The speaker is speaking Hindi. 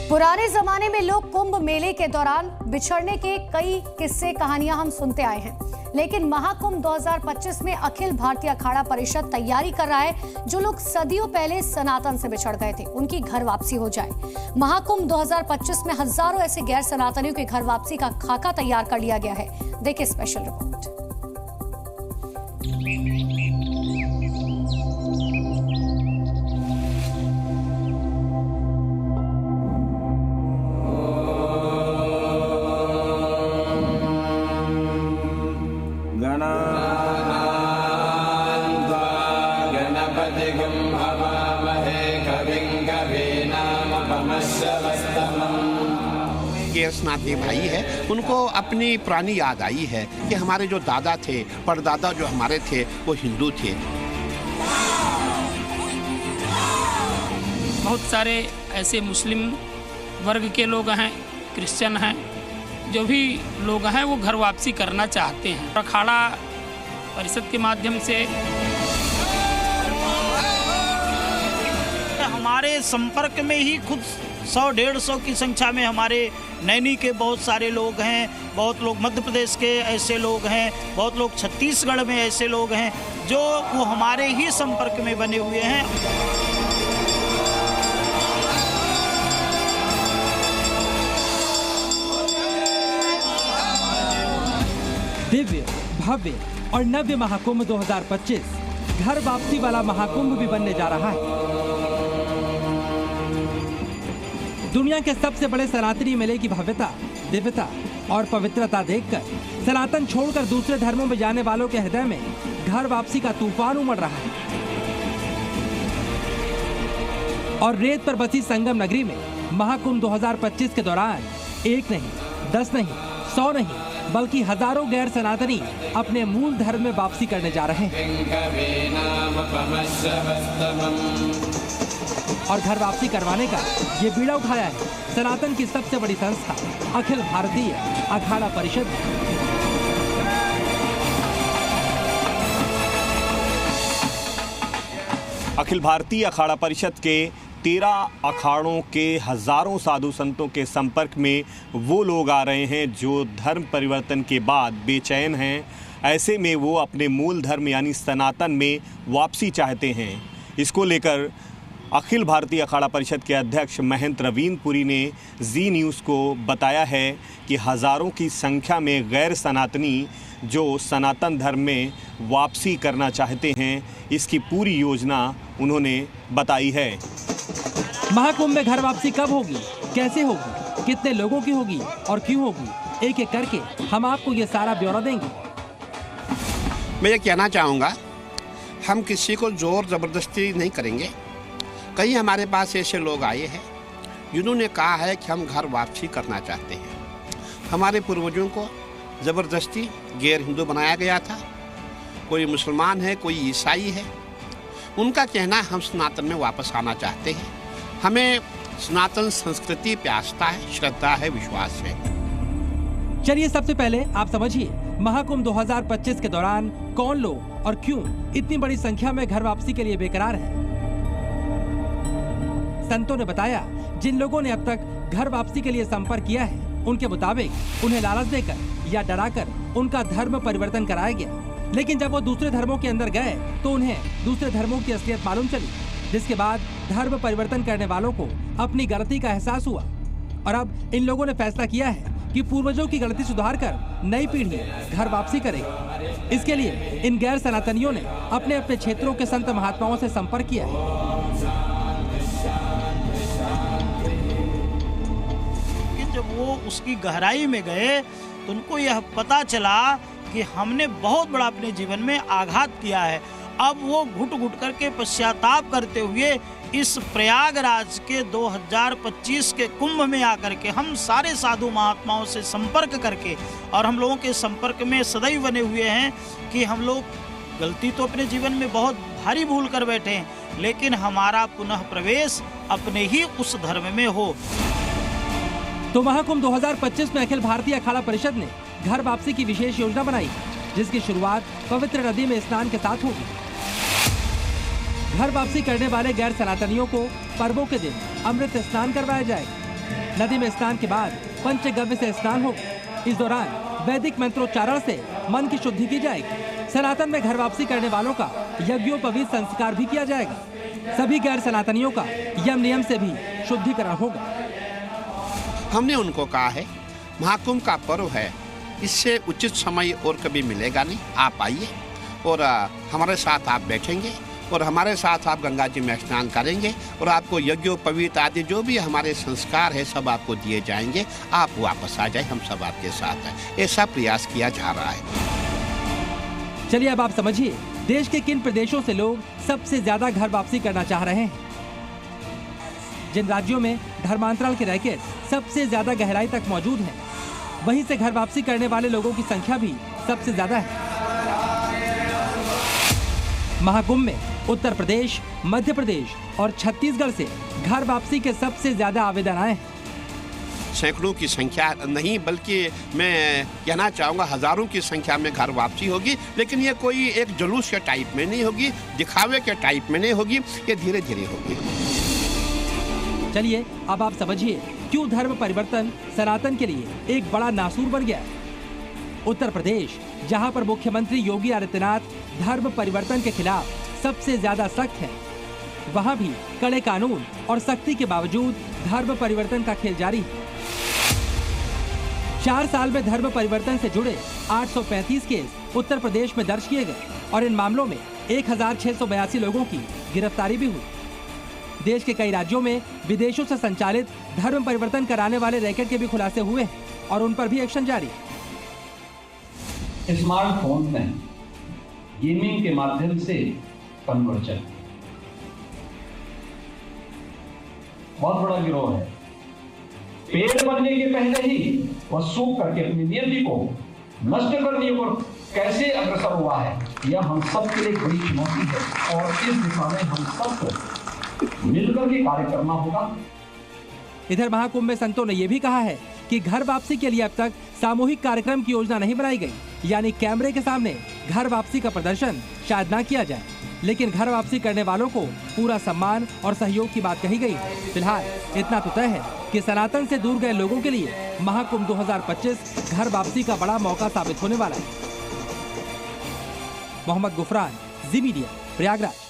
पुराने जमाने में लोग कुंभ मेले के दौरान बिछड़ने के कई किस्से कहानियां हम सुनते आए हैं, लेकिन महाकुंभ 2025 में अखिल भारतीय अखाड़ा परिषद तैयारी कर रहा है जो लोग सदियों पहले सनातन से बिछड़ गए थे उनकी घर वापसी हो जाए। महाकुंभ 2025 में हजारों ऐसे गैर सनातनियों की घर वापसी का खाका तैयार कर लिया गया है। देखिए स्पेशल रिपोर्ट। गैर सनातनी भाई है, उनको अपनी पुरानी याद आई है कि हमारे जो दादा थे, परदादा जो हमारे थे वो हिंदू थे। बहुत सारे ऐसे मुस्लिम वर्ग के लोग हैं, क्रिश्चियन हैं, जो भी लोग हैं वो घर वापसी करना चाहते हैं। अखाड़ा परिषद के माध्यम से हमारे संपर्क में ही खुद 100-150 की संख्या में हमारे नैनी के बहुत सारे लोग हैं, बहुत लोग मध्य प्रदेश के ऐसे लोग हैं, बहुत लोग छत्तीसगढ़ में ऐसे लोग हैं जो वो हमारे ही संपर्क में बने हुए हैं। दिव्य, भव्य और नव्य महाकुंभ 2025 घर वापसी वाला महाकुंभ भी बनने जा रहा है। दुनिया के सबसे बड़े सनातनी मेले की भव्यता, दिव्यता और पवित्रता देखकर सनातन छोड़कर दूसरे धर्मों में जाने वालों के हृदय में घर वापसी का तूफान उमड़ रहा है। और रेत पर बसी संगम नगरी में महाकुंभ 2025 के दौरान एक नहीं, 10 नहीं, 100 नहीं, बल्कि हजारों गैर सनातनी अपने मूल धर्म में वापसी करने जा रहे हैं। और घर वापसी करवाने का ये बीड़ा उठाया है सनातन की सबसे बड़ी संस्था अखिल भारतीय अखाड़ा परिषद। अखिल भारतीय अखाड़ा परिषद के 13 अखाड़ों के हजारों साधु संतों के संपर्क में वो लोग आ रहे हैं जो धर्म परिवर्तन के बाद बेचैन हैं। ऐसे में वो अपने मूल धर्म यानी सनातन में वापसी चाहते हैं। इसको लेकर अखिल भारतीय अखाड़ा परिषद के अध्यक्ष महंत रवींद्र पुरी ने जी न्यूज़ को बताया है कि हज़ारों की संख्या में गैर सनातनी जो सनातन धर्म में वापसी करना चाहते हैं, इसकी पूरी योजना उन्होंने बताई है। महाकुंभ में घर वापसी कब होगी, कैसे होगी, कितने लोगों की होगी और क्यों होगी, एक एक करके हम आपको ये सारा ब्यौरा देंगे। मैं ये कहना चाहूँगा, हम किसी को जोर ज़बरदस्ती नहीं करेंगे। कई हमारे पास ऐसे लोग आए हैं जिन्होंने कहा है कि हम घर वापसी करना चाहते हैं। हमारे पूर्वजों को ज़बरदस्ती गैर हिंदू बनाया गया था। कोई मुसलमान है, कोई ईसाई है। उनका कहना हम सनातन में वापस आना चाहते हैं। हमें सनातन संस्कृति पे आस्था है, श्रद्धा है, विश्वास है। चलिए सबसे पहले आप समझिए महाकुंभ 2025 के दौरान कौन लोग और क्यों इतनी बड़ी संख्या में घर वापसी के लिए बेकरार हैं। संतों ने बताया जिन लोगों ने अब तक घर वापसी के लिए संपर्क किया है, उनके मुताबिक उन्हें लालच देकर या डराकर उनका धर्म परिवर्तन कराया गया। लेकिन जब वो दूसरे धर्मों के अंदर गए तो उन्हें दूसरे धर्मों की असलियत मालूम चली, जिसके बाद धर्म परिवर्तन करने वालों को अपनी गलती का एहसास हुआ। और अब इन लोगों ने फैसला किया है कि पूर्वजों की गलती सुधार कर नई पीढ़ी घर वापसी करेगी। इसके लिए इन गैर सनातनियों ने अपने अपने क्षेत्रों के संत महात्माओं से संपर्क किया है। जब वो उसकी गहराई में गए तो उनको यह पता चला कि हमने बहुत बड़ा अपने जीवन में आघात किया है। अब वो घुट घुट करके पश्चाताप करते हुए इस प्रयागराज के 2025 के कुंभ में आकर के हम सारे साधु महात्माओं से संपर्क करके, और हम लोगों के संपर्क में सदैव बने हुए हैं कि हम लोग गलती तो अपने जीवन में बहुत भारी भूल कर बैठे हैं, लेकिन हमारा पुनः प्रवेश अपने ही उस धर्म में हो। तो महाकुंभ 2025 में अखिल भारतीय अखाड़ा परिषद ने घर वापसी की विशेष योजना बनाई, जिसकी शुरुआत पवित्र नदी में स्नान के साथ होगी। घर वापसी करने वाले गैर सनातनियों को पर्वों के दिन अमृत स्नान करवाया जाएगा। नदी में स्नान के बाद पंचगव्य से स्नान होगा। इस दौरान वैदिक मंत्रोच्चारण से मन की शुद्धि की जाएगी। सनातन में घर वापसी करने वालों का यज्ञोपवीत संस्कार भी किया जाएगा। सभी गैर सनातनियों का यम नियम से भी शुद्धिकरण होगा। हमने उनको कहा है महाकुंभ का पर्व है, इससे उचित समय और कभी मिलेगा नहीं। आप आइए और हमारे साथ आप बैठेंगे और हमारे साथ आप गंगा जी में स्नान करेंगे और आपको यज्ञोपवीत आदि जो भी हमारे संस्कार है सब आपको दिए जाएंगे। आप वापस आ जाए, हम सब आपके साथ हैं। ऐसा प्रयास किया जा रहा है। चलिए अब आप समझिए देश के किन प्रदेशों से लोग सबसे ज्यादा घर वापसी करना चाह रहे हैं। जिन राज्यों में धर्मांतरण के रैकेट सबसे ज्यादा गहराई तक मौजूद हैं, वहीं से घर वापसी करने वाले लोगों की संख्या भी सबसे ज्यादा है। महाकुंभ में उत्तर प्रदेश, मध्य प्रदेश और छत्तीसगढ़ से घर वापसी के सबसे ज्यादा आवेदन आए हैं। सैकड़ों की संख्या नहीं बल्कि मैं कहना चाहूँगा हजारों की संख्या में घर वापसी होगी। लेकिन ये कोई एक जुलूस के टाइप में नहीं होगी, दिखावे के टाइप में नहीं होगी, ये धीरे धीरे होगी। चलिए अब आप समझिए क्यों धर्म परिवर्तन सनातन के लिए एक बड़ा नासूर बन गया है। उत्तर प्रदेश, जहां पर मुख्यमंत्री योगी आदित्यनाथ धर्म परिवर्तन के खिलाफ सबसे ज्यादा सख्त है, वहां भी कड़े कानून और सख्ती के बावजूद धर्म परिवर्तन का खेल जारी है। 4 साल में धर्म परिवर्तन से जुड़े 835 केस उत्तर प्रदेश में दर्ज किए गए और इन मामलों में 1682 लोगों की गिरफ्तारी भी हुई। देश के कई राज्यों में विदेशों से संचालित धर्म परिवर्तन कराने वाले रैकेट के भी खुलासे हुए हैं और उन पर भी एक्शन जारी है। स्मार्टफोन में गेमिंग के माध्यम से कन्वर्जन बहुत बड़ा गिरोह है। पेड़ बनने के पहले ही वह सूख करके अपनी नियति को नष्ट करने पर कैसे अग्रसर हुआ है, यह हम सब के लिए बड़ी चुनौती है और इस दिशा में हम सबको मिलकर के कार्य करना होगा। इधर महाकुंभ में संतों ने यह भी कहा है कि घर वापसी के लिए अब तक सामूहिक कार्यक्रम की योजना नहीं बनाई गई, यानी कैमरे के सामने घर वापसी का प्रदर्शन शायद ना किया जाए, लेकिन घर वापसी करने वालों को पूरा सम्मान और सहयोग की बात कही गई। फिलहाल इतना तो तय है कि सनातन से दूर गए लोगों के लिए महाकुंभ 2025 घर वापसी का बड़ा मौका साबित होने वाला है। मोहम्मद गुफरान, जी मीडिया, प्रयागराज।